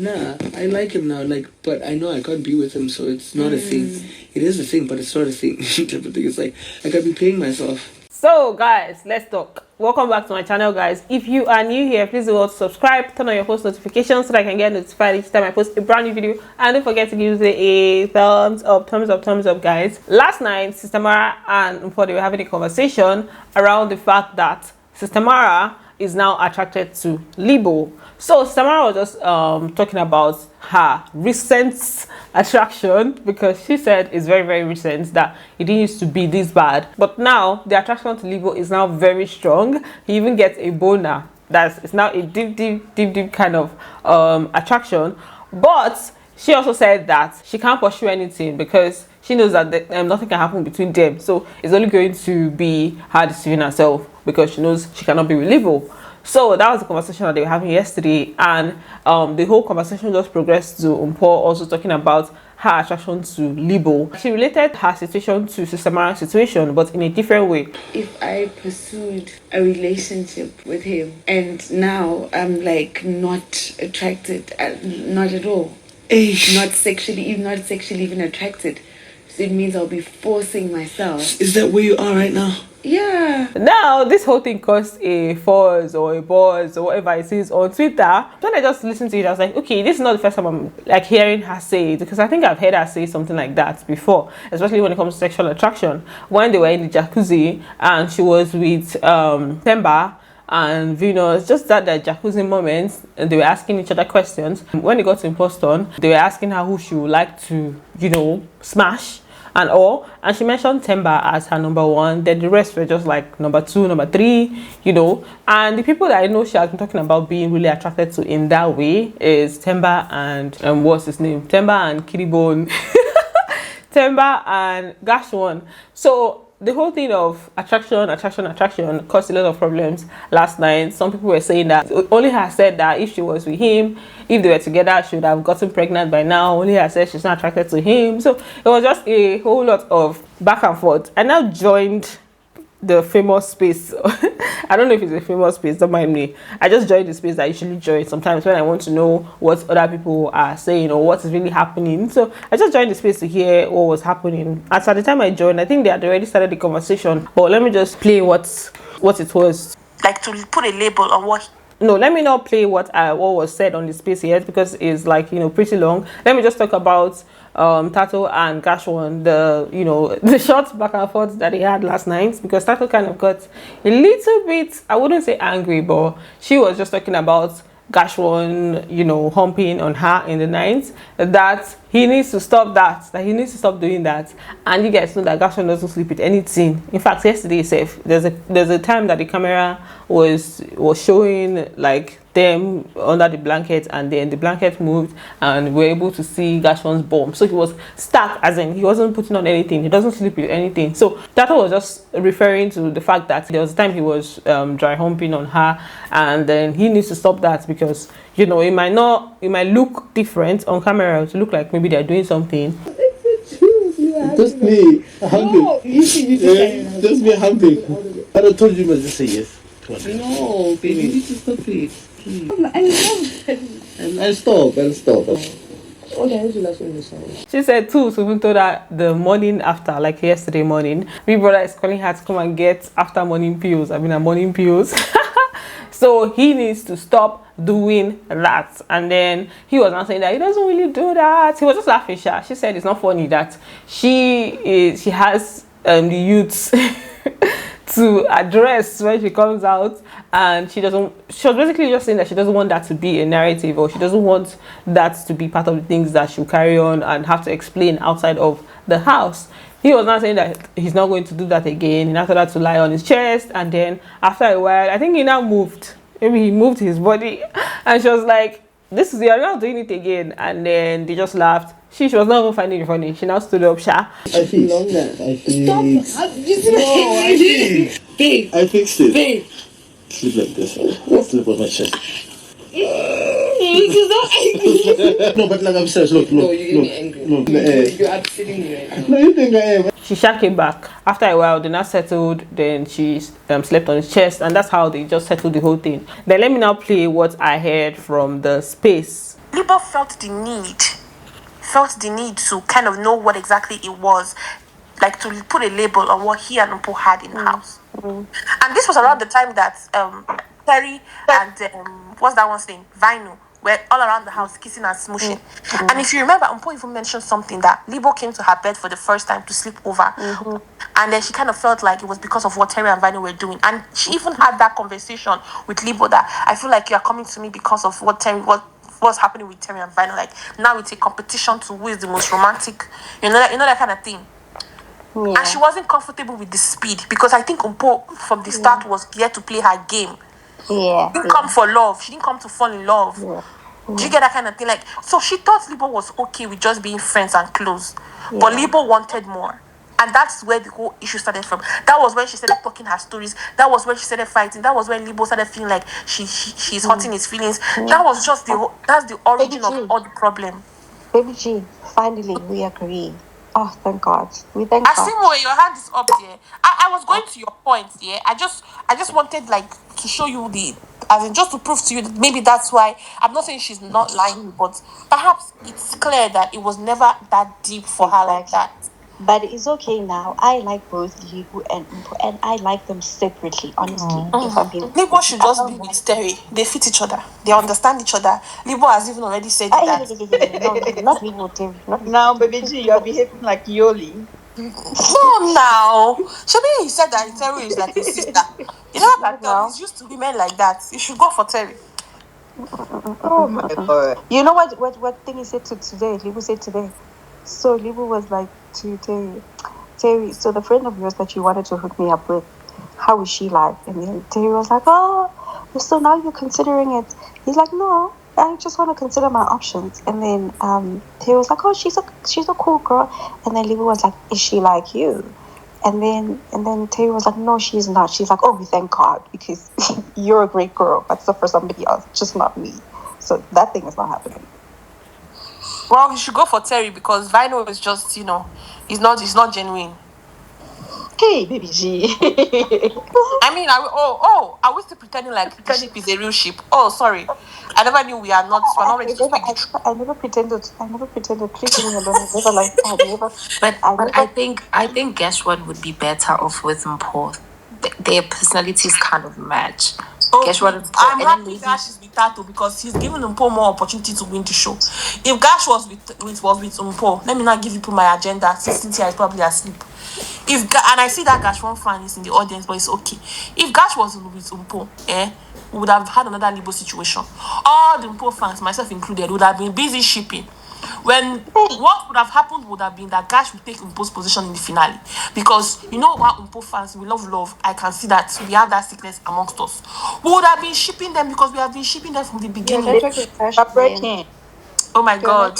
Nah, I like him now, like, but I know I can't be with him, so it's not a thing. It is a thing, but it's not a thing. Type of thing. It's like, I could be paying myself. So guys, let's talk. Welcome back to my channel, guys. If you are new here, please do not subscribe, turn on your post notifications so that I can get notified each time I post a brand new video, and don't forget to give it a thumbs up, guys. Last night, Sister Mara and Mpho, they were having a conversation around the fact that Sister Mara is now attracted to Libo. So Sister Mara was just talking about her recent attraction, because she said it's very recent, that it didn't used to be this bad, but now the attraction to Libo is now very strong. He even gets a boner. It's now a deep kind of attraction. But she also said that she can't pursue anything because she knows that nothing can happen between them. So it's only going to be her deceiving herself because she knows she cannot be with Libo. So that was the conversation that they were having yesterday, and the whole conversation just progressed to Mpho also talking about her attraction to Libo. She related her situation to Sister Mara's situation, but in a different way. If I pursued a relationship with him and now I'm like not attracted, not at all, not sexually even attracted, so it means I'll be forcing myself. Is that where you are right now? Yeah. Now this whole thing caused a fuzz or a buzz or whatever it is on Twitter. When I just listened to it, I was like, okay, this is not the first time I'm like hearing her say it, because I think I've heard her say something like that before, especially when it comes to sexual attraction. When they were in the jacuzzi and she was with Themba and Venus, just that the jacuzzi moments, and they were asking each other questions. When they got to Imposton, they were asking her who she would like to, smash and all, and she mentioned Themba as her number one. Then the rest were just like number two, number three, and the people that I know she has been talking about being really attracted to in that way is Themba and what's his name, Themba and Kiribone, Themba and GASH1. So the whole thing of attraction caused a lot of problems last night. Some people were saying that only her said that if she was with him, if they were together, she would have gotten pregnant by now. Only her said she's not attracted to him. So it was just a whole lot of back and forth. I now joined the famous space. I don't know if it's a famous space, don't mind me. I just joined the space that I usually join sometimes when I want to know what other people are saying or what is really happening. So I just joined the space to hear what was happening. As at the time I joined, I think they had already started the conversation, but let me just play what it was. Like, to put a label on what. No, let me not play what was said on the space yet, because it's like, pretty long. Let me just talk about Thato and GASH1, the short back and forth that they had last night, because Thato kind of got a little bit, I wouldn't say angry, but she was just talking about GASH1, humping on her in the night, that he needs to stop that he needs to stop doing that. And you guys know that GASH1 doesn't sleep with anything. In fact, yesterday there's a time that the camera was showing like them under the blanket, and then the blanket moved and we were able to see GASH1's bum. So he was stuck, as in he wasn't putting on anything, he doesn't sleep with anything. So that was just referring to the fact that there was a time he was dry humping on her, and then he needs to stop that, because it might look different on camera to look like maybe they're doing something. Just me humping. Just me humping. I told you must just say yes. No, baby, you need to stop it. I'll stop. She said too, so even told her the morning after, like yesterday morning, Big Brother is calling her to come and get after morning pills. Morning pills. So he needs to stop doing that. And then he was not saying that he doesn't really do that. He was just laughing. She said it's not funny that she has the youths to address when she comes out, and she was basically just saying that she doesn't want that to be a narrative, or she doesn't want that to be part of the things that she'll carry on and have to explain outside of the house. He was not saying that he's not going to do that again. He now told her to lie on his chest, and then after a while, I think he now moved. Maybe he moved his body, and she was like, you're not doing it again. And then they just laughed. She was not even finding it funny. She now stood up, I fixed it. Babe. Sleep like this. Sleep on my chest. No, but like I'm serious. Look. No, you're getting angry. No, you're upsetting me right now. No, you think I am? She came back. After a while, they now settled. Then she slept on his chest, and that's how they just settled the whole thing. Then let me now play what I heard from the space Libo felt the need to kind of know what exactly it was, like to put a label on what he and Mpho had in the house. And this was around the time that Terry and what's that one's name? Vino were all around the house kissing and smooshing. And if you remember, Mpho even mentioned something that Libo came to her bed for the first time to sleep over. And then she kind of felt like it was because of what Terry and Vino were doing. And she even had that conversation with Libo that I feel like you're coming to me because of what's happening with Terry and Vino. Like now it's a competition to who is the most romantic, that kind of thing. Yeah. And she wasn't comfortable with the speed because I think Mpho from the start was here to play her game. Yeah. She didn't come for love. She didn't come to fall in love. Yeah. Do you get that kind of thing? Like, so she thought Libo was okay with just being friends and close. But Libo wanted more. And that's where the whole issue started from. That was when she started talking her stories. That was when she started fighting. That was when Libo started feeling like she's hurting his feelings. That was just that's the origin of all the problem. Baby G, finally we agree. Oh, thank God. We thank God. Asimo, your hand is up there. I was going to your point, yeah. I just wanted like to show you as in just to prove to you that maybe that's why I'm not saying she's not lying, but perhaps it's clear that it was never that deep for her like that. But it's okay now. I like both Libo and Mpho, and I like them separately, honestly. Libo should just be with Terry. They fit each other. They understand each other. Libo has even already said that. No, not Libo, Terry. Now, baby G, you're behaving like Yoli. No, now. Shabi, he said that Terry is like his sister. You know that he's used to women like that. You should go for Terry. Oh my God. You know what thing he said today? Libo said today. So Libo was like to Terry, so the friend of yours that you wanted to hook me up with, how is she like? And then Terry was like, oh, so now you're considering it. He's like, no, I just want to consider my options. And then Terry was like, oh, she's a cool girl. And then Libo was like, is she like you? And then Terry was like, no, she's not. She's like, oh, we thank God, because you're a great girl, but so for somebody else, just not me. So that thing is not happening. Well, you should go for Terry because Vino is just, he's not genuine. Hey, baby G. I mean, are we still pretending like the ship is a real ship? Oh, sorry. I never knew we're not ready to speak the truth. I never pretended. Please leave me alone. But I think GASH1 would be better off with Mpho. Their personalities kind of match. I'm happy Gash is with Thato because he's giving Mpho more opportunity to win the show. If Gash was with Mpho, let me not give you my agenda since Cynthia is probably asleep. And I see that GASH1 fan is in the audience, but it's okay. If Gash was with Mpho, we would have had another Libo situation. All the Mpho fans, myself included, would have been busy shipping. When what would have happened would have been that Gash would take Mpho's position in the finale. Because you know what, Mpho fans, we love. I can see that we have that sickness amongst us. We would have been shipping them because we have been shipping them from the beginning. Oh my God.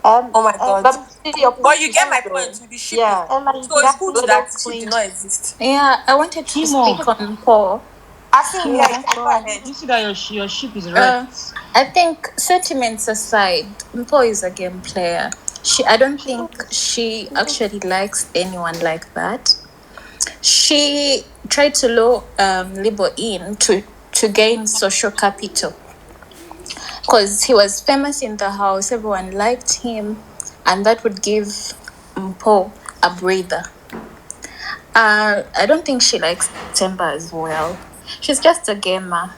Oh my God. But you get my point. We'll be shipping. Yeah. So it's good that she did not exist. Yeah, I wanted to speak on Mpho. I think go ahead. You see that your ship is red. I think sentiments aside, Mpho is a game player. I don't think she actually likes anyone like that. She tried to lure Libo in to gain social capital because he was famous in the house. Everyone liked him, and that would give Mpho a breather. I don't think she likes Temba as well. She's just a gamer.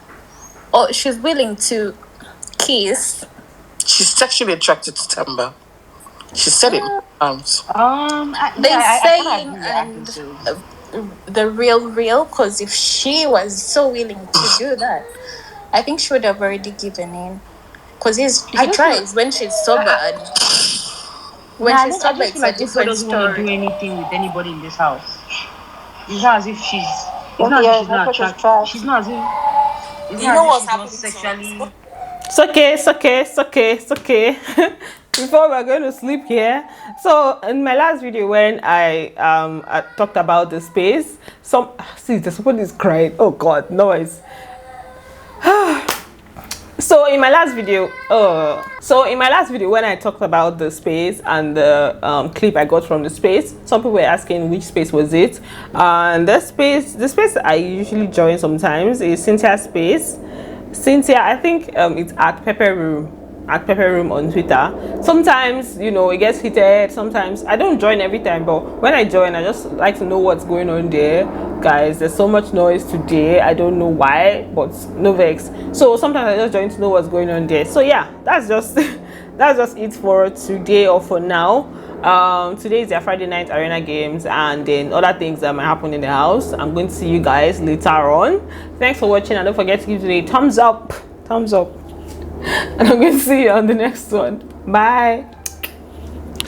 Or she's willing to kiss. She's sexually attracted to Temba. She said it times. The real, because if she was so willing to do that, I think she would have already given in. Because he tries when she's sober. She's sober, it's a different story. Doesn't want to do anything with anybody in this house. It's not as if she's. It's not as if she's not attracted. She's not as if. You know what's happening sexually. It's okay. Before we're going to sleep here. So in my last video when I talked about the space, somebody is crying. Oh God, noise. So in my last video when I talked about the space and the clip I got from the space, some people were asking which space was it. And the space I usually join sometimes is Cynthia's space. Cynthia, I think it's at Pepper Room. at Pepper Room on Twitter. Sometimes, you know, it gets heated. Sometimes I don't join every time, but when I join, I just like to know what's going on there. Guys, there's so much noise today. I don't know why, but no vex. So sometimes I just join to know what's going on there. So yeah, that's just that's just it for today or for now. Today is their Friday night arena games, and then other things that might happen in the house. I'm going to see you guys later on. Thanks for watching, and don't forget to give it a thumbs up, and I'm going to see you on the next one. Bye.